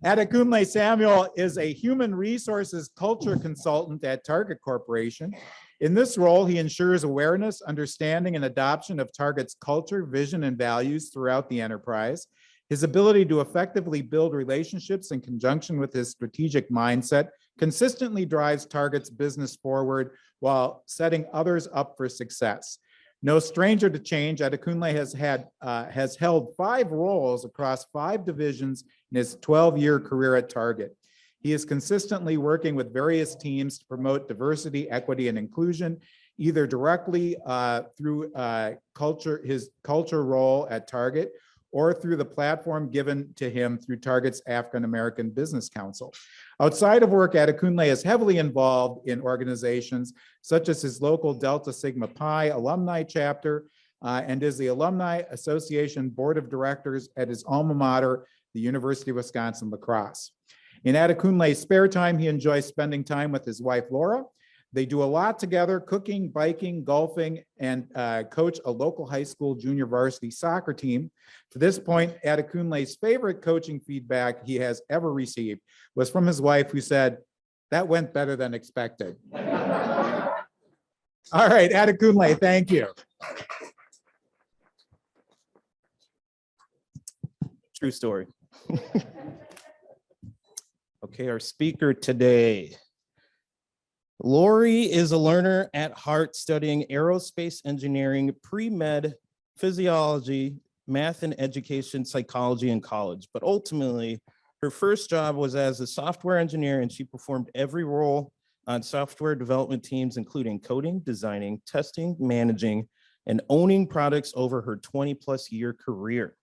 Adekunle Samuel is a human resources culture consultant at Target Corporation. In this role, he ensures awareness, understanding, and adoption of Target's culture, vision, and values throughout the enterprise. His ability to effectively build relationships in conjunction with his strategic mindset consistently drives Target's business forward while setting others up for success. No stranger to change, Adekunle has held 5 roles across 5 divisions in his 12-year career at Target. He is consistently working with various teams to promote diversity, equity, and inclusion, either directly through his culture role at Target or through the platform given to him through Target's African American Business Council. Outside of work, Adekunle is heavily involved in organizations such as his local Delta Sigma Pi alumni chapter and is the Alumni Association Board of Directors at his alma mater, the University of Wisconsin-La Crosse. In Adekunle's spare time, he enjoys spending time with his wife, Laura. They do a lot together, cooking, biking, golfing, and coach a local high school junior varsity soccer team. To this point, Adekunle's favorite coaching feedback he has ever received was from his wife, who said, "That went better than expected." All right, Adekunle, thank you. True story. Okay, our speaker today. Lori is a learner at heart, studying aerospace engineering, pre-med, physiology, math and education, psychology in college. But ultimately, her first job was as a software engineer, and she performed every role on software development teams, including coding, designing, testing, managing, and owning products over her 20+ year career.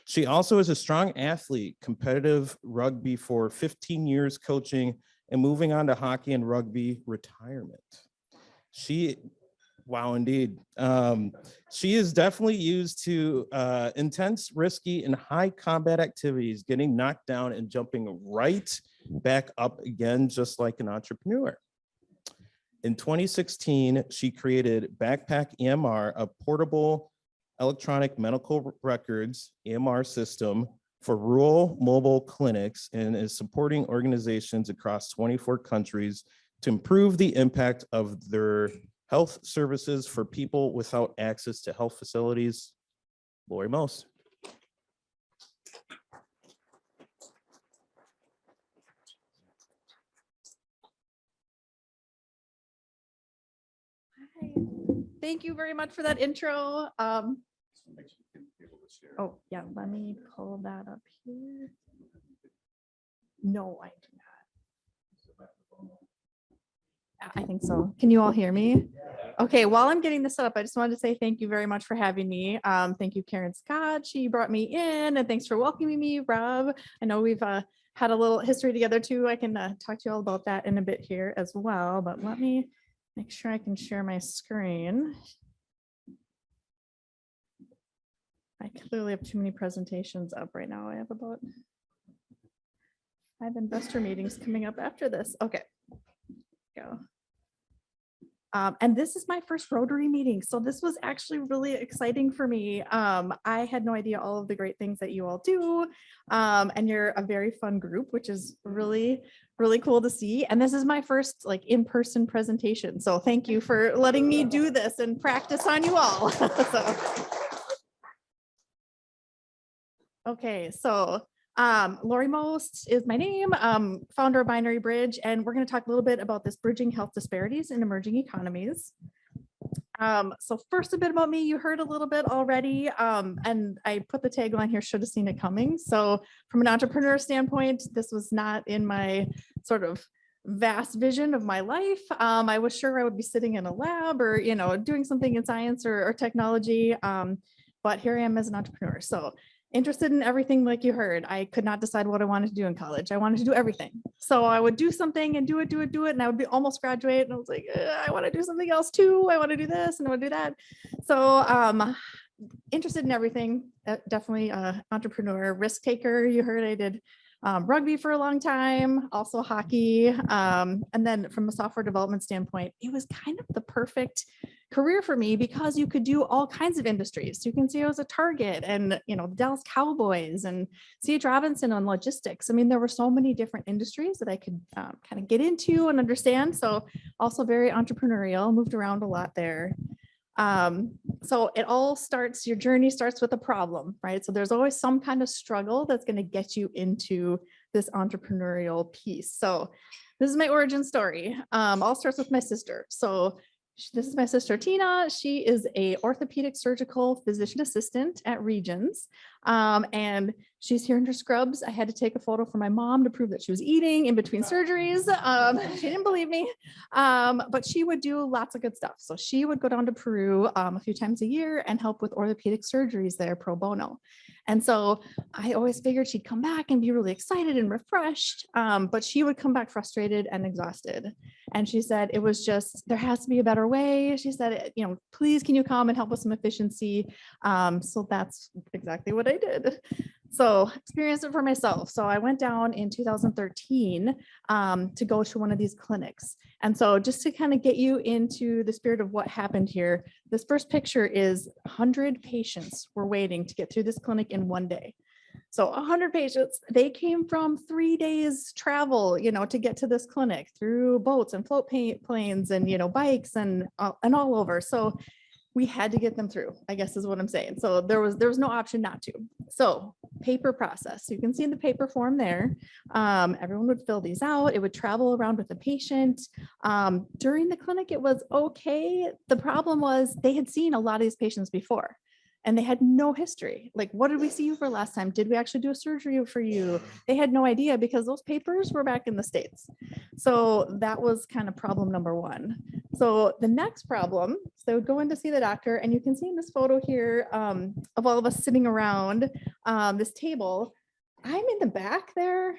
She also is a strong athlete, competitive rugby for 15 years coaching, and moving on to hockey and rugby retirement. Wow, indeed. She is definitely used to intense, risky, and high combat activities, getting knocked down and jumping right back up again, just like an entrepreneur. In 2016, she created Backpack EMR, a portable electronic medical records EMR system for rural mobile clinics, and is supporting organizations across 24 countries to improve the impact of their health services for people without access to health facilities. Lori Most. Hi. Thank you very much for that intro. Oh, yeah, let me pull that up here. No, I do not. I think so. Can you all hear me? Okay, while I'm getting this set up, I just wanted to say thank you very much for having me. Thank you, Karen Scott. She brought me in, and thanks for welcoming me, Rob. I know we've had a little history together too. I can talk to you all about that in a bit here as well, but let me make sure I can share my screen. I clearly have too many presentations up right now. I have about 5 investor meetings coming up after this. Okay, go. And this is my first Rotary meeting. So this was actually really exciting for me. I had no idea all of the great things that you all do. And you're a very fun group, which is really, really cool to see. And this is my first like in-person presentation. So thank you for letting me do this and practice on you all. Okay, so Lori Most is my name, founder of Binary Bridge, and we're going to talk a little bit about this bridging health disparities in emerging economies. So first, a bit about me. You heard a little bit already, and I put the tagline here, should have seen it coming. So from an entrepreneur standpoint, this was not in my sort of vast vision of my life. I was sure I would be sitting in a lab or, you know, doing something in science or technology, but here I am as an entrepreneur. So interested in everything like you heard. I could not decide what I wanted to do in college. I wanted to do everything. So I would do something and do it. And I would be almost graduate. And I was like, I want to do something else too. I want to do this and I want to do that. So interested in everything. Definitely entrepreneur, risk taker. You heard I did rugby for a long time, also hockey. And then from a software development standpoint, it was kind of the perfect career for me because you could do all kinds of industries. You can see I was a Target and, the Dallas Cowboys and C.H. Robinson on logistics. I mean, there were so many different industries that I could kind of get into and understand. So also very entrepreneurial, moved around a lot there. So it all starts, your journey starts with a problem, right? So there's always some kind of struggle that's going to get you into this entrepreneurial piece. So this is my origin story. All starts with my sister. So this is my sister Tina. She is a orthopedic surgical physician assistant at Regions. And she's here in her scrubs. I had to take a photo for my mom to prove that she was eating in between surgeries. She didn't believe me, but she would do lots of good stuff. So she would go down to Peru a few times a year and help with orthopedic surgeries there pro bono. And so I always figured she'd come back and be really excited and refreshed, but she would come back frustrated and exhausted. And she said, it was just, there has to be a better way. She said, please, can you come and help with some efficiency? So that's exactly what I did. So experienced it for myself. So I went down in 2013 to go to one of these clinics. And so just to kind of get you into the spirit of what happened here, this first picture is 100 patients were waiting to get through this clinic in one day. So 100 patients, they came from 3 days travel, to get to this clinic through boats and float planes and, bikes and all over. So we had to get them through, I guess is what I'm saying. So there was no option not to. So paper process. So you can see in the paper form there, everyone would fill these out. It would travel around with the patient. During the clinic, it was okay. The problem was they had seen a lot of these patients before. And they had no history. Like, what did we see you for last time? Did we actually do a surgery for you? They had no idea because those papers were back in the States. So that was kind of problem number one. So the next problem, so they would go in to see the doctor, and you can see in this photo here of all of us sitting around this table. I'm in the back there.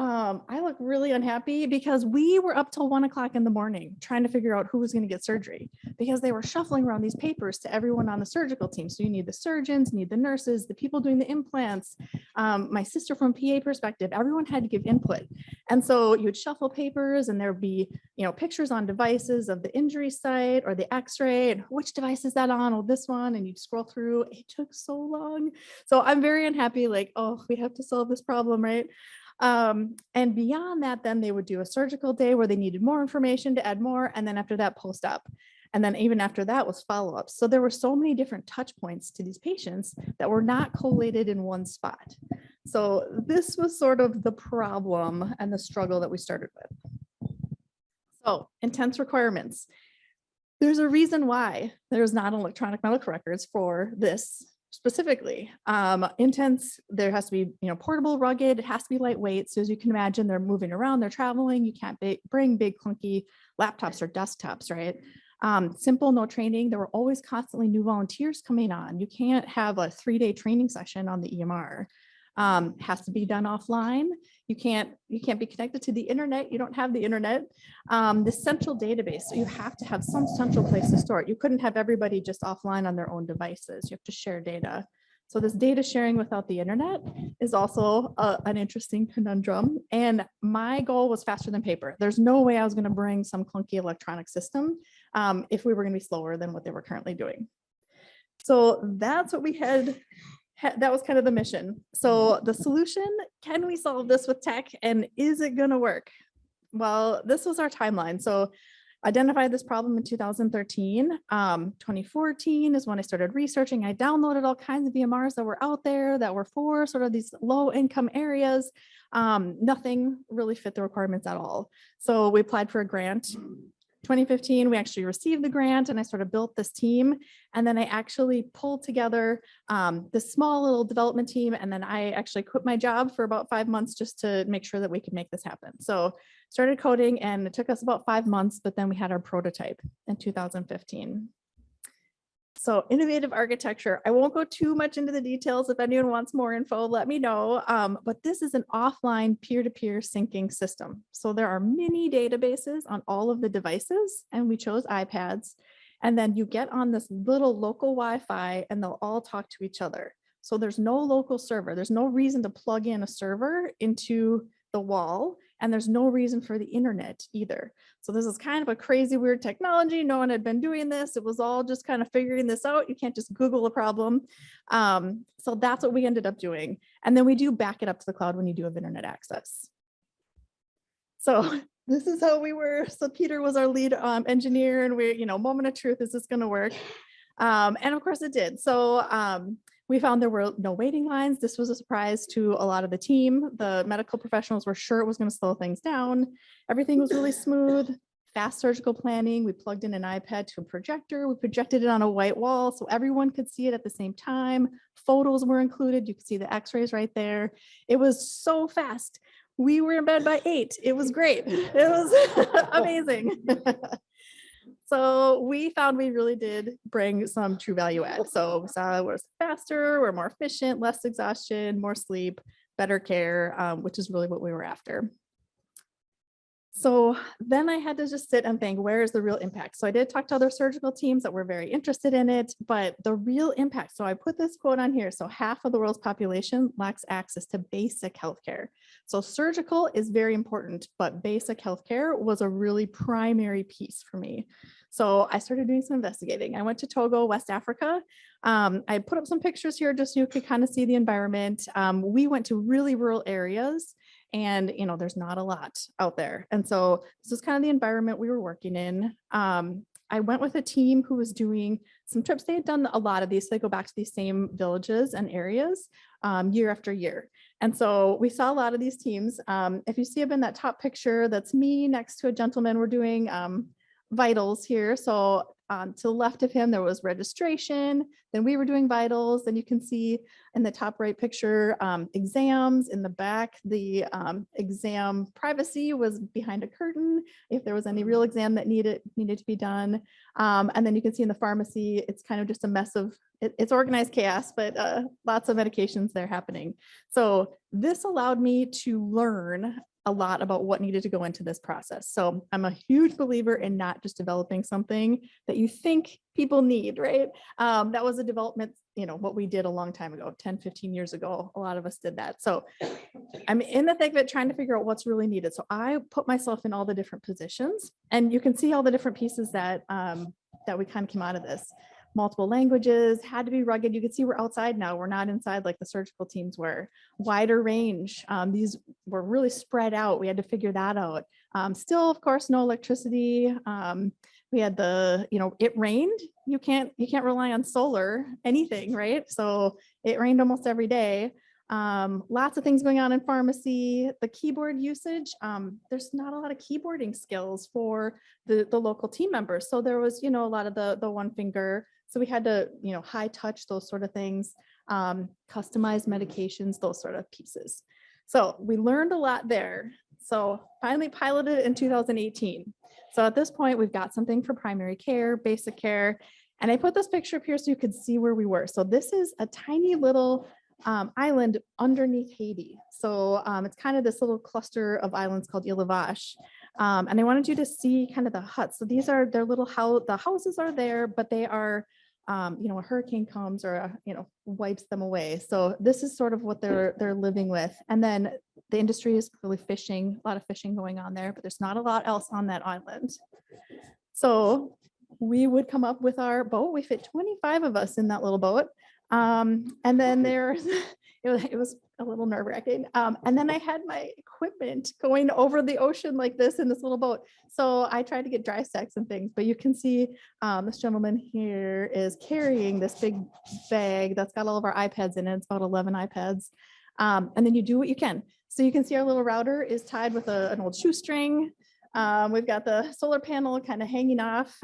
I look really unhappy because we were up till 1 o'clock in the morning trying to figure out who was going to get surgery because they were shuffling around these papers to everyone on the surgical team. So you need the surgeons, need the nurses, the people doing the implants. My sister from PA perspective, everyone had to give input. And so you would shuffle papers and there'd be, pictures on devices of the injury site or the x-ray and which device is that on? Oh, this one. And you'd scroll through. It took so long. So I'm very unhappy. Like, oh, we have to solve this problem, right? And beyond that, then they would do a surgical day where they needed more information to add more. And then after that, post-op. And then even after that was follow-up. So there were so many different touch points to these patients that were not collated in one spot. So this was sort of the problem and the struggle that we started with. So intense requirements. There's a reason why there's not electronic medical records for this specifically. Intense, there has to be, portable, rugged, it has to be lightweight. So as you can imagine, they're moving around, they're traveling, you can't bring big clunky laptops or desktops, right? Simple, no training. There were always constantly new volunteers coming on. You can't have a 3-day training session on the EMR. Has to be done offline. You can't be connected to the internet. You don't have the internet. The central database, so you have to have some central place to store it. You couldn't have everybody just offline on their own devices. You have to share data. So this data sharing without the internet is also an interesting conundrum. And my goal was faster than paper. There's no way I was going to bring some clunky electronic system if we were going to be slower than what they were currently doing. So that's what we had. That was kind of the mission. So the solution, can we solve this with tech and is it going to work? Well, this was our timeline. So identified this problem in 2013. 2014 is when I started researching. I downloaded all kinds of EMRs that were out there that were for sort of these low income areas. Nothing really fit the requirements at all. So we applied for a grant. 2015, we actually received the grant and I sort of built this team. And then I actually pulled together this small little development team. And then I actually quit my job for about 5 months just to make sure that we could make this happen. So started coding and it took us about 5 months, but then we had our prototype in 2015. So innovative architecture. I won't go too much into the details. If anyone wants more info, let me know. But this is an offline peer-to-peer syncing system. So there are mini databases on all of the devices, and we chose iPads. And then you get on this little local Wi-Fi and they'll all talk to each other. So there's no local server. There's no reason to plug in a server into the wall, and there's no reason for the internet either. So this is kind of a crazy, weird technology. No one had been doing this. It was all just kind of figuring this out. You can't just Google a problem. So that's what we ended up doing. And then we do back it up to the cloud when you do have internet access. So this is how we were. So Peter was our lead engineer, and we, moment of truth, is this going to work? And of course it did. So we found there were no waiting lines. This was a surprise to a lot of the team. The medical professionals were sure it was going to slow things down. Everything was really smooth, fast surgical planning. We plugged in an iPad to a projector. We projected it on a white wall so everyone could see it at the same time. Photos were included. You could see the x-rays right there. It was so fast. We were in bed by 8. It was great. It was amazing. So we found we really did bring some true value add. So we saw it was faster, we're more efficient, less exhaustion, more sleep, better care, which is really what we were after. So then I had to just sit and think, where is the real impact? So I did talk to other surgical teams that were very interested in it, but the real impact, so I put this quote on here. So half of the world's population lacks access to basic healthcare. So surgical is very important, but basic healthcare was a really primary piece for me. So I started doing some investigating. I went to Togo, West Africa. I put up some pictures here just so you could kind of see the environment. We went to really rural areas, and there's not a lot out there. And so this is kind of the environment we were working in. I went with a team who was doing some trips. They had done a lot of these. So they go back to these same villages and areas year after year. And so we saw a lot of these teams. If you see up in that top picture, that's me next to a gentleman. We're doing vitals here. So to the left of him, there was registration. Then we were doing vitals. Then you can see in the top right picture, exams in the back. The exam privacy was behind a curtain if there was any real exam that needed to be done. And then you can see in the pharmacy, it's kind of just a mess of, it's organized chaos, but lots of medications there happening. So this allowed me to learn a lot about what needed to go into this process. So I'm a huge believer in not just developing something that you think people need, right? That was a development, what we did a long time ago, 10, 15 years ago. A lot of us did that. So I'm in the thick of it trying to figure out what's really needed. So I put myself in all the different positions, and you can see all the different pieces that we kind of came out of this. Multiple languages, had to be rugged. You can see we're outside now. We're not inside like the surgical teams were. Wider range. These were really spread out. We had to figure that out. Still, of course, no electricity. We had it rained. You can't rely on solar, anything, right? So it rained almost every day. Lots of things going on in pharmacy. The keyboard usage, there's not a lot of keyboarding skills for the local team members. So there was, a lot of the one finger. So we had to, high touch, those sort of things, customized medications, those sort of pieces. So we learned a lot there. So finally piloted in 2018. So at this point, we've got something for primary care, basic care. And I put this picture up here so you could see where we were. So this is a tiny little island underneath Haiti. So it's kind of this little cluster of islands called Ile Vache. And I wanted you to see kind of the huts. So these are their little house, the houses are there, but they are, a hurricane comes or, wipes them away. So this is sort of what they're living with. And then the industry is really fishing, a lot of fishing going on there, but there's not a lot else on that island. So we would come up with our boat. We fit 25 of us in that little boat. And then it was a little nerve wracking. And then I had my equipment going over the ocean like this in this little boat. So I tried to get dry stacks and things, but you can see this gentleman here is carrying this big bag that's got all of our iPads in it. It's about 11 iPads. And then you do what you can. So you can see our little router is tied with an old shoestring. We've got the solar panel kind of hanging off.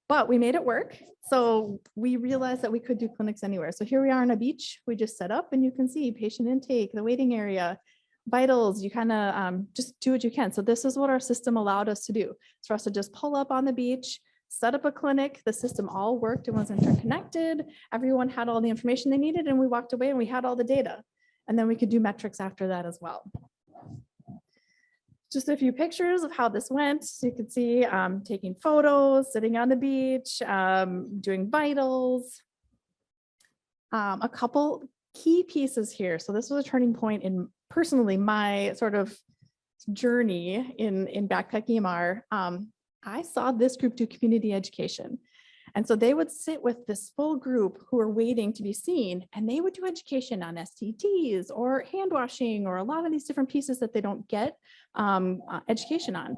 But we made it work. So we realized that we could do clinics anywhere. So here we are on a beach. We just set up and you can see patient intake, the waiting area, vitals. You kind of just do what you can. So this is what our system allowed us to do. It's for us to just pull up on the beach, set up a clinic. The system all worked. It was interconnected. Everyone had all the information they needed, and we walked away and we had all the data. And then we could do metrics after that as well. Just a few pictures of how this went. So you can see taking photos, sitting on the beach, doing vitals. A couple key pieces here. So this was a turning point in personally, my sort of journey in backpack EMR, I saw this group do community education. And so they would sit with this full group who are waiting to be seen, and they would do education on STDs or hand washing or a lot of these different pieces that they don't get education on.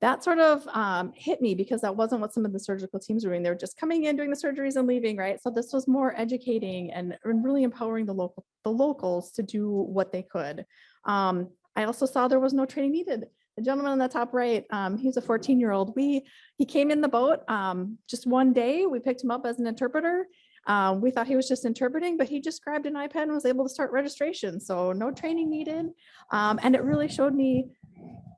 That sort of hit me because that wasn't what some of the surgical teams were doing. They were just coming in, doing the surgeries and leaving, right? So this was more educating and really empowering the locals to do what they could. I also saw there was no training needed. The gentleman on the top right, he's a 14-year-old. He came in the boat just one day. We picked him up as an interpreter. We thought he was just interpreting, but he just grabbed an iPad and was able to start registration. So no training needed. And it really showed me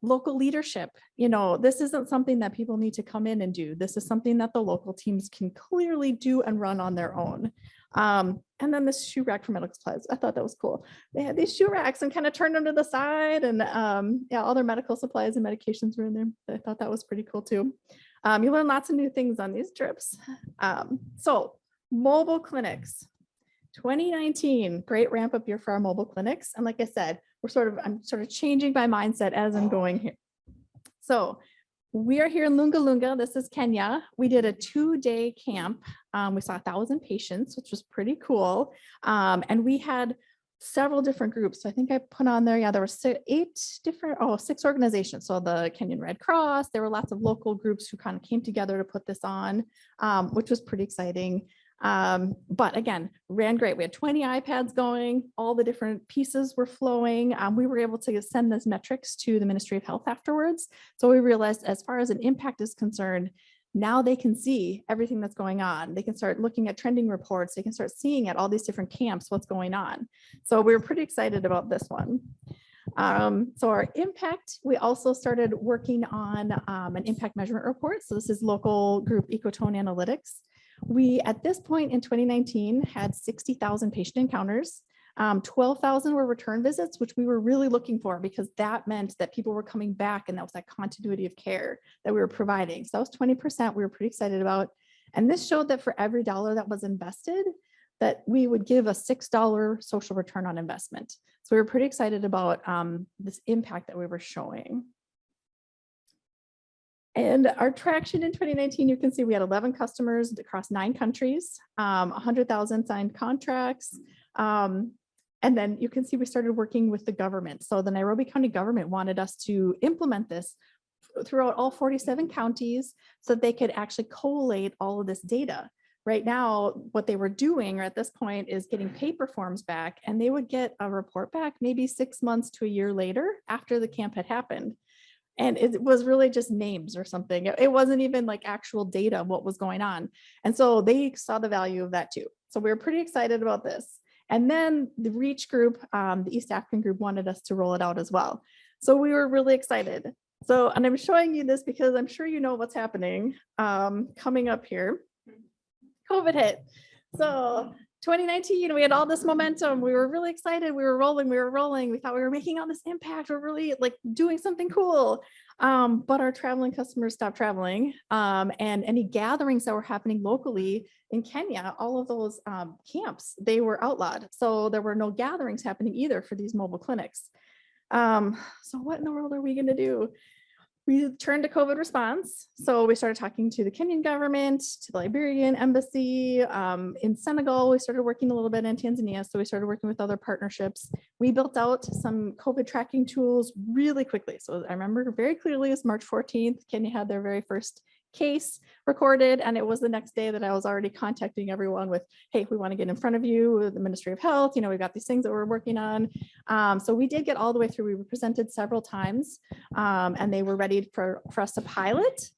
local leadership. You know, this isn't something that people need to come in and do. This is something that the local teams can clearly do and run on their own. And then this shoe rack for medical supplies. I thought that was cool. They had these shoe racks and kind of turned them to the side, and yeah, all their medical supplies and medications were in there. I thought that was pretty cool too. You learn lots of new things on these trips. So mobile clinics, 2019, great ramp up year for our mobile clinics. And like I said, I'm sort of changing my mindset as I'm going here. So we are here in Lunga Lunga. This is Kenya. We did a 2-day camp. We saw 1,000 patients, which was pretty cool. And we had several different groups. So I think I put on there, yeah, there were 6 organizations. So the Kenyan Red Cross, there were lots of local groups who kind of came together to put this on, which was pretty exciting. But again, ran great. We had 20 iPads going, all the different pieces were flowing. We were able to send those metrics to the Ministry of Health afterwards. So we realized as far as an impact is concerned, now they can see everything that's going on. They can start looking at trending reports. They can start seeing at all these different camps what's going on. So we were pretty excited about this one. So our impact, we also started working on an impact measurement report. So this is local group Ecotone Analytics. We, at this point in 2019, had 60,000 patient encounters. 12,000 were return visits, which we were really looking for because that meant that people were coming back and that was that continuity of care that we were providing. So that was 20% we were pretty excited about. And this showed that for every dollar that was invested, that we would give a $6 social return on investment. So we were pretty excited about this impact that we were showing. And our traction in 2019, you can see we had 11 customers across 9 countries, 100,000 signed contracts. And then you can see we started working with the government. So the Nairobi County government wanted us to implement this throughout all 47 counties so that they could actually collate all of this data. Right now, what they were doing at this point is getting paper forms back, and they would get a report back maybe 6 months to a year later after the camp had happened. And it was really just names or something. It wasn't even like actual data of what was going on. And so they saw the value of that too. So we were pretty excited about this. And then the REACH group, the East African group, wanted us to roll it out as well. So we were really excited. So, and I'm showing you this because I'm sure you know what's happening coming up here. COVID hit. So 2019, we had all this momentum. We were really excited. We were rolling. We thought we were making all this impact. We're really like doing something cool. But our traveling customers stopped traveling. And any gatherings that were happening locally in Kenya, all of those camps, they were outlawed. So there were no gatherings happening either for these mobile clinics. So what in the world are we going to do? We turned to COVID response. So we started talking to the Kenyan government, to the Liberian embassy. In Senegal, we started working a little bit in Tanzania. So we started working with other partnerships. We built out some COVID tracking tools really quickly. So I remember very clearly, it was March 14th. Kenya had their very first case recorded. And it was the next day that I was already contacting everyone with, hey, we want to get in front of you with the Ministry of Health. You know, we've got these things that we're working on. So we did get all the way through. We were presented several times and they were ready for us to pilot.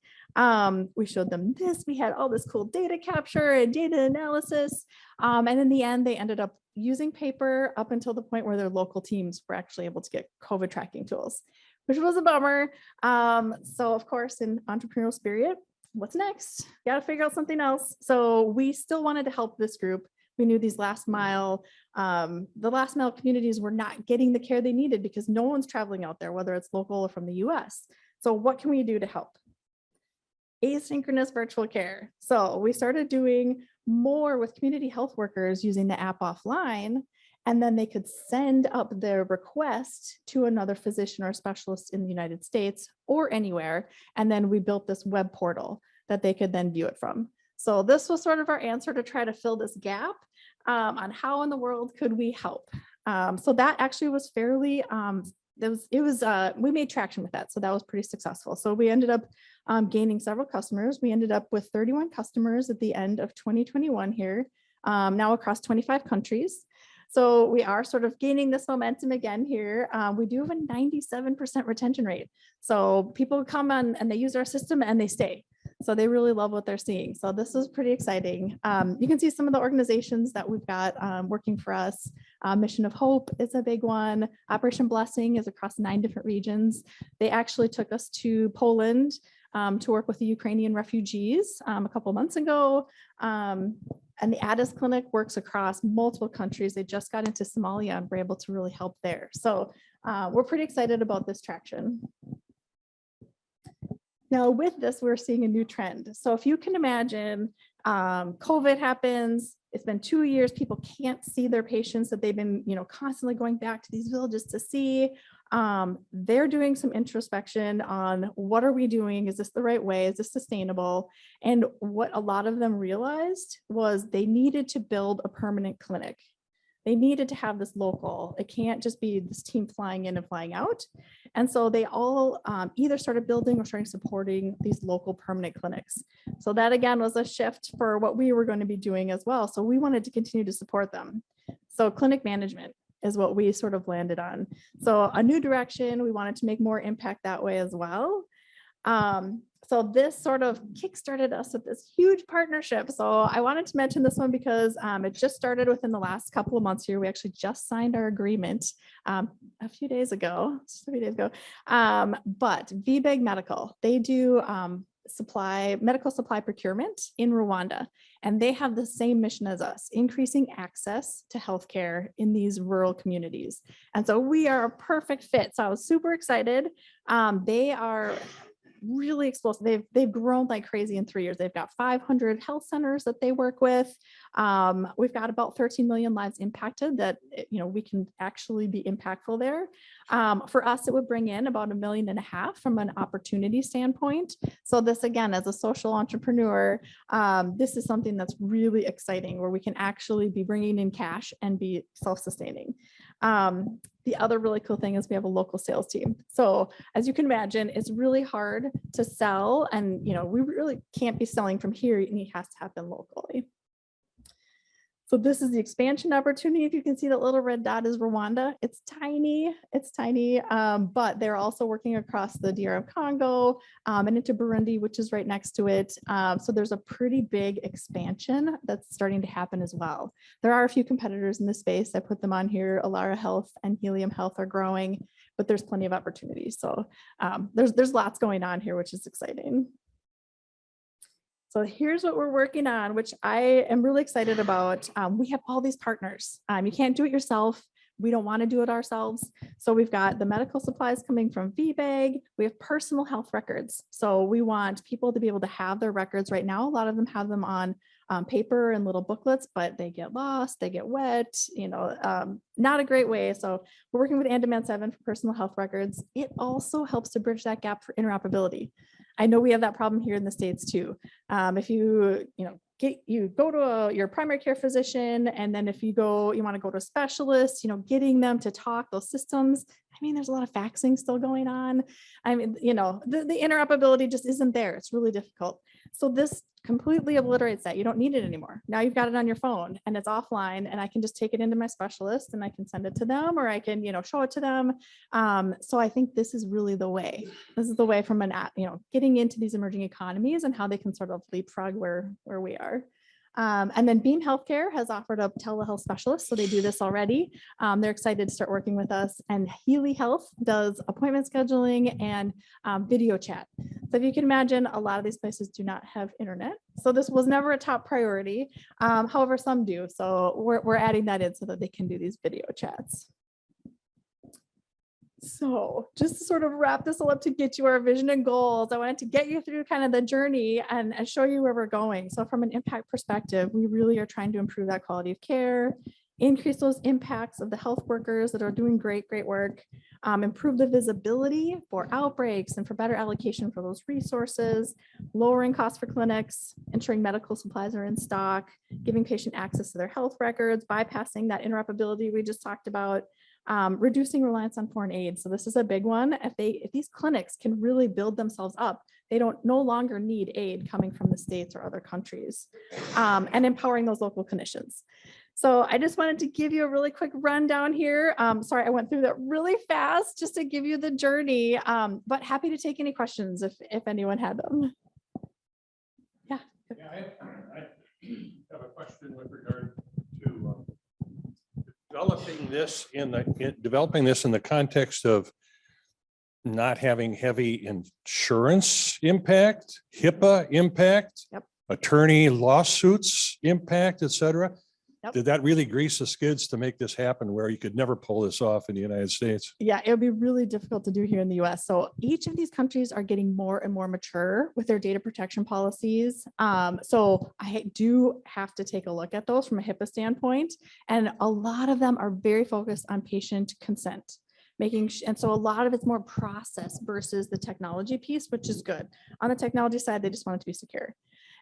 We showed them this. We had all this cool data capture and data analysis. And in the end, they ended up using paper up until the point where their local teams were actually able to get COVID tracking tools, which was a bummer. So of course, in entrepreneurial spirit, what's next? Got to figure out something else. So we still wanted to help this group. We knew these the last mile communities were not getting the care they needed because no one's traveling out there, whether it's local or from the US. So what can we do to help? Asynchronous virtual care. So we started doing more with community health workers using the app offline. And then they could send up their request to another physician or specialist in the United States or anywhere. And then we built this web portal that they could then view it from. So this was sort of our answer to try to fill this gap on how in the world could we help. So that actually was fairly, we made traction with that. So that was pretty successful. So we ended up gaining several customers. We ended up with 31 customers at the end of 2021 here, now across 25 countries. So we are sort of gaining this momentum again here. We do have a 97% retention rate. So people come on and they use our system and they stay. So they really love what they're seeing. So this is pretty exciting. You can see some of the organizations that we've got working for us. Mission of Hope is a big one. Operation Blessing is across 9 different regions. They actually took us to Poland to work with the Ukrainian refugees a couple months ago. And the Addis Clinic works across multiple countries. They just got into Somalia and were able to really help there. So we're pretty excited about this traction. Now with this, we're seeing a new trend. So if you can imagine, COVID happens, it's been 2 years, people can't see their patients that they've been, constantly going back to these villages to see. They're doing some introspection on what are we doing? Is this the right way? Is this sustainable? And what a lot of them realized was they needed to build a permanent clinic. They needed to have this local. It can't just be this team flying in and flying out. And so they all either started building or starting supporting these local permanent clinics. So that again was a shift for what we were going to be doing as well. So we wanted to continue to support them. So clinic management is what we sort of landed on. So a new direction, we wanted to make more impact that way as well. So this sort of kickstarted us with this huge partnership. So I wanted to mention this one because it just started within the last couple of months here. We actually just signed our agreement a few days ago, just 3 days ago. But VBEG Medical, they do medical supply procurement in Rwanda, and they have the same mission as us, increasing access to healthcare in these rural communities. And so we are a perfect fit. So I was super excited. They are really explosive. They've grown like crazy in 3 years. They've got 500 health centers that they work with. We've got about 13 million lives impacted that, we can actually be impactful there. For us, it would bring in about $1.5 million from an opportunity standpoint. So this, again, as a social entrepreneur, this is something that's really exciting where we can actually be bringing in cash and be self-sustaining. The other really cool thing is we have a local sales team. So as you can imagine, it's really hard to sell, and we really can't be selling from here, and it has to happen locally. So this is the expansion opportunity. If you can see that little red dot is Rwanda. It's tiny, but they're also working across the DR of Congo and into Burundi, which is right next to it. So there's a pretty big expansion that's starting to happen as well. There are a few competitors in this space. I put them on here. Alara Health and Helium Health are growing, but there's plenty of opportunities. So there's lots going on here, which is exciting. So here's what we're working on, which I am really excited about. We have all these partners. You can't do it yourself. We don't want to do it ourselves. So we've got the medical supplies coming from VBEG. We have personal health records. So we want people to be able to have their records right now. A lot of them have them on paper and little booklets, but they get lost, they get wet, not a great way. So we're working with Andaman 7 for personal health records. It also helps to bridge that gap for interoperability. I know we have that problem here in the States too. If you go to your primary care physician, and then if you want to go to a specialist, getting them to talk those systems. There's a lot of faxing still going on. The interoperability just isn't there. It's really difficult. So this completely obliterates that. You don't need it anymore. Now you've got it on your phone and it's offline, and I can just take it into my specialist and I can send it to them, or I can, show it to them. So I think this is really the way. This is the way from getting into these emerging economies and how they can sort of leapfrog where we are. And then Beam Healthcare has offered up telehealth specialists. So they do this already. They're excited to start working with us. And Healy Health does appointment scheduling and video chat. So if you can imagine, a lot of these places do not have internet. So this was never a top priority. However, some do. So we're adding that in so that they can do these video chats. So just to sort of wrap this all up to get you our vision and goals, I wanted to get you through kind of the journey and show you where we're going. So from an impact perspective, we really are trying to improve that quality of care, increase those impacts of the health workers that are doing great work, improve the visibility for outbreaks and for better allocation for those resources, lowering costs for clinics, ensuring medical supplies are in stock, giving patient access to their health records, bypassing that interoperability we just talked about, reducing reliance on foreign aid. So this is a big one. If these clinics can really build themselves up, they don't no longer need aid coming from the States or other countries, and empowering those local clinicians. So I just wanted to give you a really quick rundown here. Sorry, I went through that really fast just to give you the journey, but happy to take any questions if anyone had them. Yeah. Yeah, I have a question with regard to developing this in the context of not having heavy insurance impact, HIPAA impact, Yep. attorney lawsuits impact, et cetera. Yep. Did that really grease the skids to make this happen where you could never pull this off in the United States? Yeah, it would be really difficult to do here in the US. So each of these countries are getting more and more mature with their data protection policies. So I do have to take a look at those from a HIPAA standpoint. And a lot of them are very focused on patient consent. And so a lot of it's more process versus the technology piece, which is good. On the technology side, they just want it to be secure.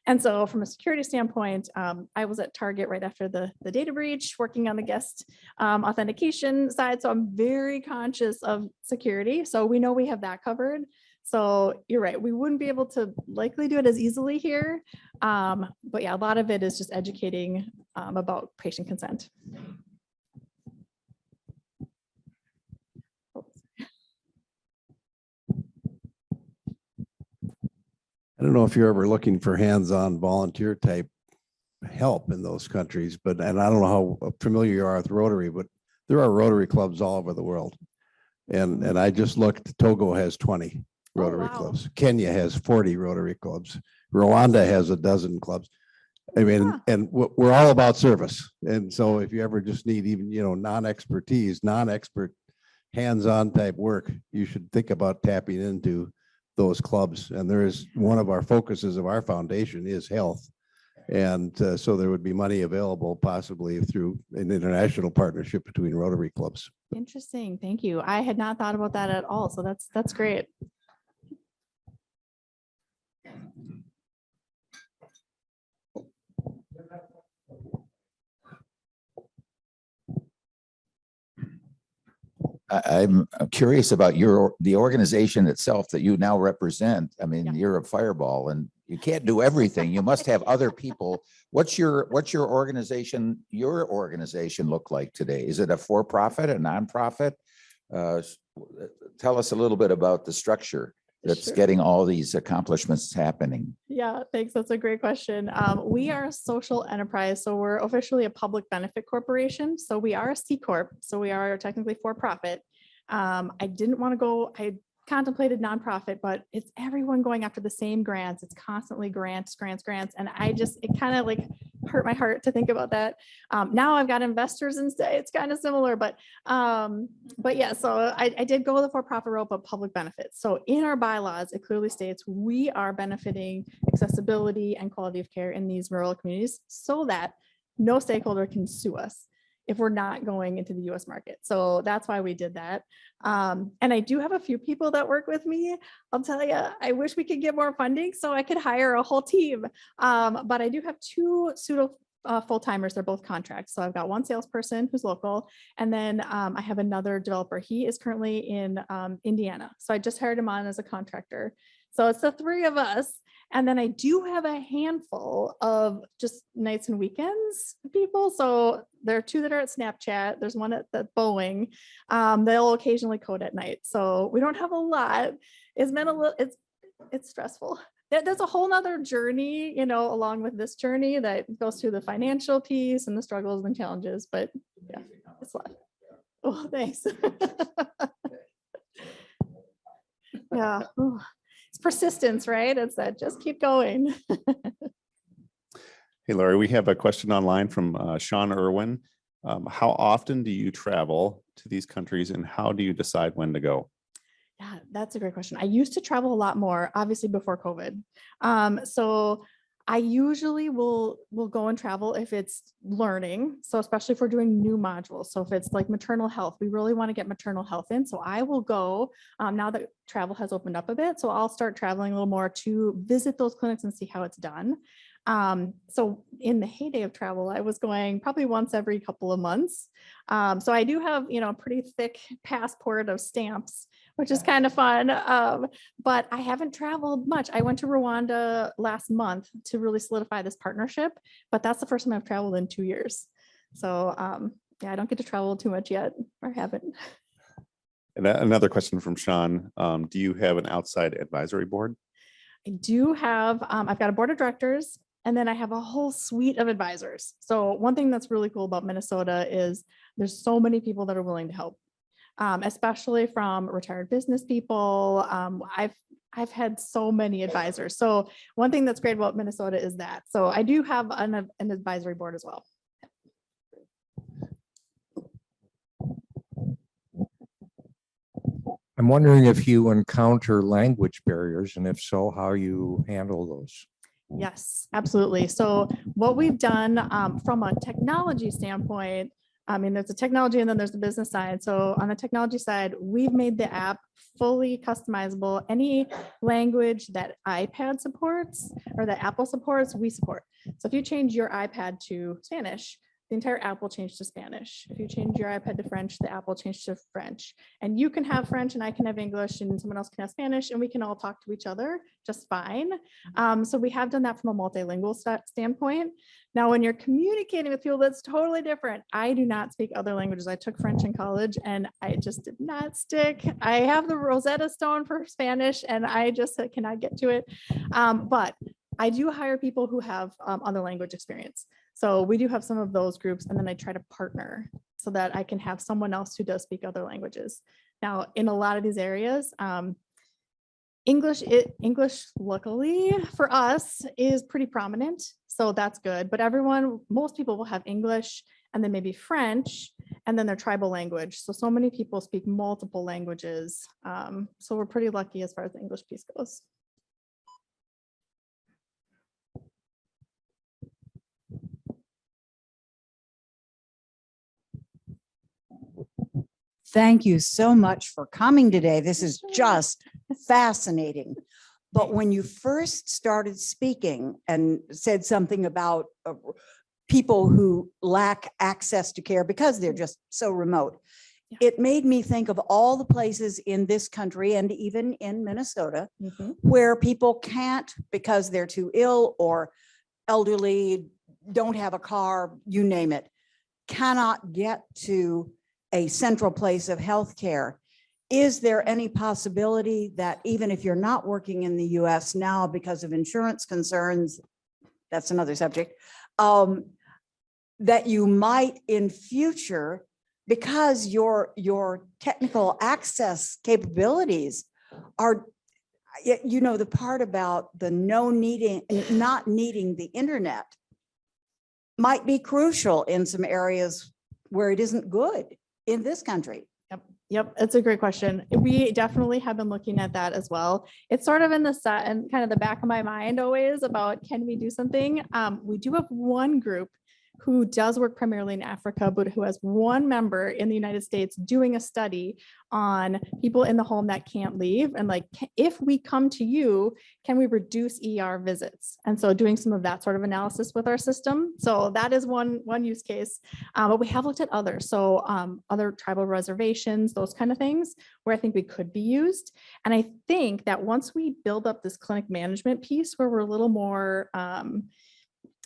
And so from a security standpoint, I was at Target right after the data breach, working on the guest authentication side. So I'm very conscious of security. So we know we have that covered. So you're right, we wouldn't be able to likely do it as easily here. But yeah, a lot of it is just educating about patient consent. I don't know if you're ever looking for hands-on volunteer type help in those countries, and I don't know how familiar you are with Rotary, but there are Rotary clubs all over the world. And I just looked, Togo has 20 Rotary wow. clubs. Kenya has 40 Rotary clubs. Rwanda has a dozen clubs. I mean, Huh. and we're all about service. And so if you ever just need even, non-expert hands-on type work, you should think about tapping into those clubs. And there is one of our focuses of our foundation is health. And so there would be money available possibly through an international partnership between Rotary clubs. Interesting. Thank you. I had not thought about that at all. So that's great. I'm curious about the organization itself that you now represent. I mean, Yeah. you're a fireball and you can't do everything. You must have other people. What's your organization look like today? Is it a for-profit, a nonprofit? Tell us a little bit about the structure that's Sure. getting all these accomplishments happening. Yeah, thanks. That's a great question. We are a social enterprise, so we're officially a public benefit corporation. So we are a C Corp, so we are technically for profit. I didn't want to go, I contemplated nonprofit, but it's everyone going after the same grants. It's constantly grants. And it kind of like hurt my heart to think about that. Now I've got investors instead. It's kind of similar, but yeah, so I did go the for-profit route, but public benefits. So in our bylaws, it clearly states we are benefiting accessibility and quality of care in these rural communities so that no stakeholder can sue us if we're not going into the US market. So that's why we did that. And I do have a few people that work with me. I'll tell you, I wish we could get more funding so I could hire a whole team. But I do have two pseudo full-timers. They're both contracts. So I've got one salesperson who's local, and then I have another developer. He is currently in Indiana. So I just hired him on as a contractor. So it's the three of us. And then I do have a handful of just nights and weekends people. So there are two that are at Snapchat. There's one at the Boeing. They'll occasionally code at night. So we don't have a lot. It's been it's stressful. There's a whole nother journey, along with this journey that goes through the financial piece and the struggles and challenges, but yeah, it's a lot. Oh, thanks. Yeah. Ooh. It's persistence, right? It's that just keep going. Hey, Laurie, we have a question online from Sean Irwin. How often do you travel to these countries and how do you decide when to go? Yeah, that's a great question. I used to travel a lot more, obviously before COVID. So I usually will go and travel if it's learning. So especially if we're doing new modules. So if it's like maternal health, we really want to get maternal health in. So I will go now that travel has opened up a bit. So I'll start traveling a little more to visit those clinics and see how it's done. So in the heyday of travel, I was going probably once every couple of months. So I do have, a pretty thick passport of stamps, which is kind of fun. But I haven't traveled much. I went to Rwanda last month to really solidify this partnership, but that's the first time I've traveled in 2 years. So yeah, I don't get to travel too much yet, or haven't. And another question from Sean. Do you have an outside advisory board? I do have, I've got a board of directors, and then I have a whole suite of advisors. So one thing that's really cool about Minnesota is there's so many people that are willing to help, especially from retired business people. I've had so many advisors. So one thing that's great about Minnesota is that. So I do have an advisory board as well. I'm wondering if you encounter language barriers, and if so, how you handle those. Yes, absolutely. So what we've done from a technology standpoint, I mean, there's the technology and then there's the business side. So on the technology side, we've made the app fully customizable. Any language that iPad supports or that Apple supports, we support. So if you change your iPad to Spanish, the entire app will change to Spanish. If you change your iPad to French, the app will change to French. And you can have French and I can have English and someone else can have Spanish, and we can all talk to each other just fine. So we have done that from a multilingual standpoint. Now, when you're communicating with people, that's totally different. I do not speak other languages. I took French in college and I just did not stick. I have the Rosetta Stone for Spanish and I just cannot get to it. But I do hire people who have other language experience. So we do have some of those groups, and then I try to partner so that I can have someone else who does speak other languages. Now, in a lot of these areas, English, luckily for us, is pretty prominent. So that's good. But most people will have English and then maybe French and then their tribal language. So many people speak multiple languages. So we're pretty lucky as far as the English piece goes. Thank you so much for coming today. This is just fascinating. But when you first started speaking and said something about people who lack access to care because they're just so remote, it made me think of all the places in this country and even in Minnesota where people can't, because they're too ill or elderly, don't have a car, you name it, cannot get to a central place of healthcare. Is there any possibility that even if you're not working in the US now because of insurance concerns, that's another subject, that you might in future, because your technical access capabilities are, the part about the not needing the internet might be crucial in some areas where it isn't good in this country? Yep, it's a great question. We definitely have been looking at that as well. It's sort of in the set and kind of the back of my mind always about, can we do something? We do have one group who does work primarily in Africa, but who has one member in the United States doing a study on people in the home that can't leave. And like, if we come to you, can we reduce ER visits? And so doing some of that sort of analysis with our system. So that is one use case, but we have looked at others. So other tribal reservations, those kind of things where I think we could be used. And I think that once we build up this clinic management piece where we're a little more,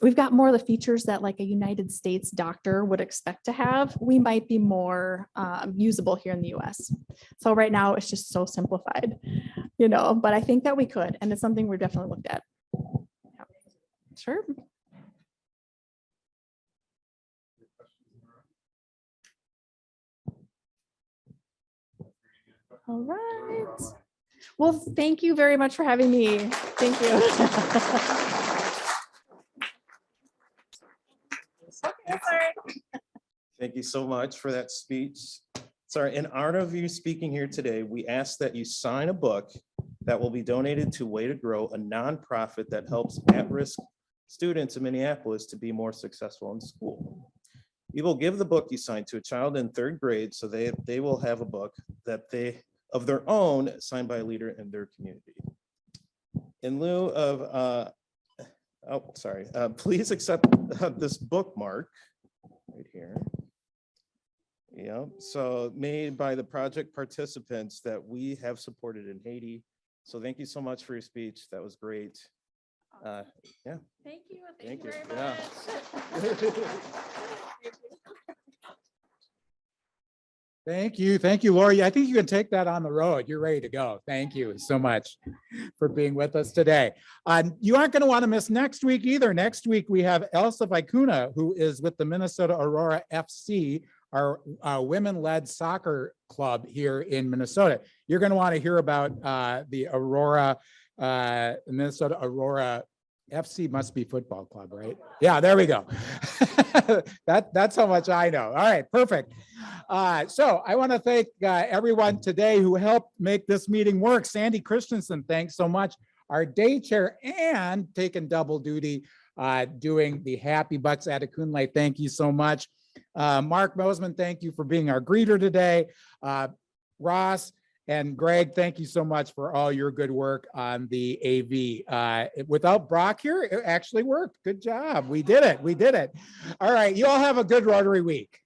we've got more of the features that like a United States doctor would expect to have, we might be more usable here in the US. So right now it's just so simplified, but I think that we could, and it's something we're definitely looked at. Yeah. Sure. All right. Well, thank you very much for having me. Thank you. Okay, sorry. Thank you so much for that speech. Sorry, in honor of you speaking here today, we ask that you sign a book that will be donated to Way to Grow, a nonprofit that helps at-risk students in Minneapolis to be more successful in school. We will give the book you signed to a child in 3rd grade, so they will have a book that of their own signed by a leader in their community. In lieu of, please accept this bookmark right here. Yeah, so made by the project participants that we have supported in Haiti. So thank you so much for your speech. That was great. Yeah. Thank you. Thank you. very Yeah. much. Thank you, Lori. I think you can take that on the road. You're ready to go. Thank you so much for being with us today. You aren't going to want to miss next week either. Next week, we have Elsa Vicuna, who is with the Minnesota Aurora FC, our women-led soccer club here in Minnesota. You're going to want to hear about the Aurora, Minnesota Aurora FC must be football club, right? Yeah, there we go. That's how much I know. All right, perfect. So I want to thank everyone today who helped make this meeting work. Sandy Christensen, thanks so much. Our day chair and taking double duty doing the Happy Bucks at Akunle. Thank you so much. Mark Mosman, thank you for being our greeter today. Ross and Greg, thank you so much for all your good work on the AV. Without Brock here, it actually worked. Good job. We did it. We did it. All right. You all have a good Rotary week.